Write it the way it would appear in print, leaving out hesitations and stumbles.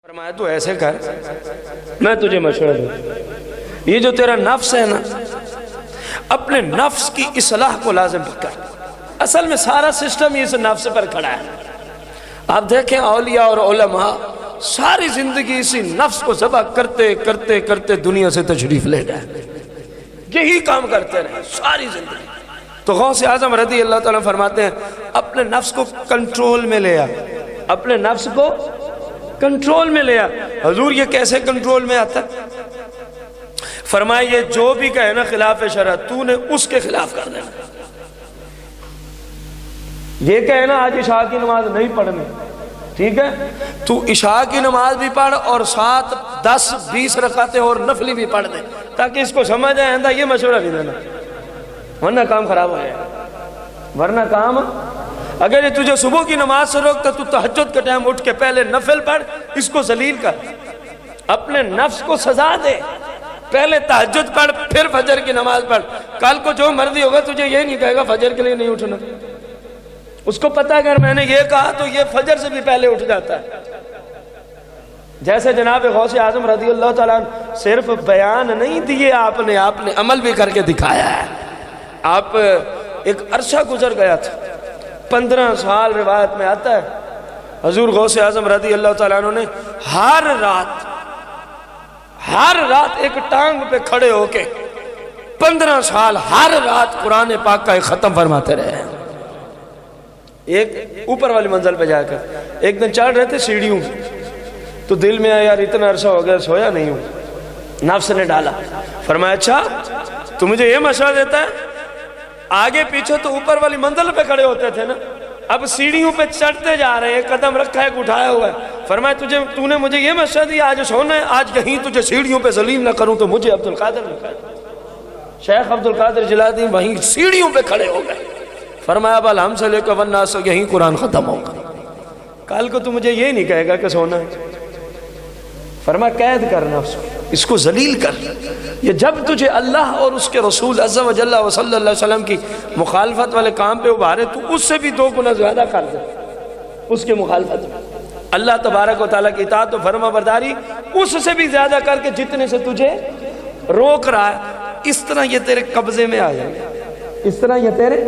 فرمایا تو ایسے کر، میں تجھے مشورہ دوں، یہ جو تیرا نفس ہے نا، اپنے نفس کی اصلاح کو لازم کر۔ اصل میں سارا سسٹم اس نفس پر کھڑا ہے۔ آپ دیکھیں اولیاء اور علماء ساری زندگی اسی نفس کو ذبح کرتے کرتے کرتے دنیا سے تشریف لے گئے، یہی کام کرتے رہے ساری زندگی۔ تو غوث اعظم رضی اللہ تعالیٰ فرماتے ہیں اپنے نفس کو کنٹرول میں لے آ، اپنے نفس کو کنٹرول میں لے آ۔ حضور یہ کیسے کنٹرول میں آتا؟ فرمایا یہ جو بھی کہے نا خلاف شرع، تو نے اس کے خلاف کر دینا۔ یہ کہے نا آج عشاء کی نماز نہیں پڑھنی، ٹھیک ہے، تو عشاء کی نماز بھی پڑھ اور 7 10 20 رکعتیں اور نفلی بھی پڑھ دے، تاکہ اس کو سمجھ آئے آئندہ یہ مشورہ نہیں دینا، ورنہ کام خراب ہو جائے گا۔ ورنہ کام، اگر یہ تجھے صبح کی نماز سے روکتا تو تہجد کے ٹائم اٹھ کے پہلے نفل پڑھ، اس کو ذلیل کر، اپنے نفس کو سزا دے، پہلے تہجد پڑھ پھر فجر کی نماز پڑھ۔ کل کو جو مرضی ہوگا تجھے یہ نہیں کہے گا فجر کے لیے نہیں اٹھنا، اس کو پتہ اگر میں نے یہ کہا تو یہ فجر سے بھی پہلے اٹھ جاتا ہے۔ جیسے جناب غوث اعظم رضی اللہ تعالیٰ عنہ صرف بیان نہیں دیے آپ نے عمل بھی کر کے دکھایا ہے۔ آپ ایک عرصہ گزر گیا تھا، 15 سال روایت میں آتا ہے، حضور غوث اعظم رضی اللہ تعالیٰ عنہ نے ہر رات ایک ٹانگ پہ کھڑے ہو کے 15 سال ہر رات قرآن پاک کا ایک ختم فرماتے رہے ہیں۔ ایک اوپر والی منزل پہ جا کر ایک دن چڑھ رہے تھے سیڑھیوں، تو دل میں آیا یار اتنا عرصہ ہو گیا سویا نہیں ہوں، نفس نے ڈالا، فرمایا اچھا تو مجھے یہ مشورہ دیتا ہے، آگے پیچھے تو اوپر والی منزل پہ کھڑے ہوتے تھے نا، اب سیڑھیوں پہ چڑھتے جا رہے ہیں، ایک قدم رکھا ہے ایک اٹھایا ہوا ہے، فرمایا تو نے مجھے یہ مشورہ دیا آج سونا ہے، آج کہیں تجھے سیڑھیوں پہ ذلیل نہ کروں تو مجھے عبدالقادر نے کہا۔ شیخ عبدالقادر جیلانی وہیں سیڑھیوں پہ کھڑے ہو گئے، فرمایا اب ہم سے لے کر والناس یہیں قرآن ختم ہوگا، کل کو تو مجھے یہ نہیں کہے گا کہ سونا ہے۔ فرمایا قید کر نفس کو، اس کو ذلیل کر، یہ جب تجھے اللہ اور اس کے رسول عز و جل و صلی اللہ علیہ وسلم کی مخالفت والے کام پہ ابھارے تو اس سے بھی 2 گنا زیادہ کر دے، اس کے مخالفت میں اللہ تبارک و تعالیٰ کی اطاعت و فرما برداری اس سے بھی زیادہ کر کے جتنے سے تجھے روک رہا ہے، اس طرح یہ تیرے قبضے میں آ جائے، اس طرح یہ تیرے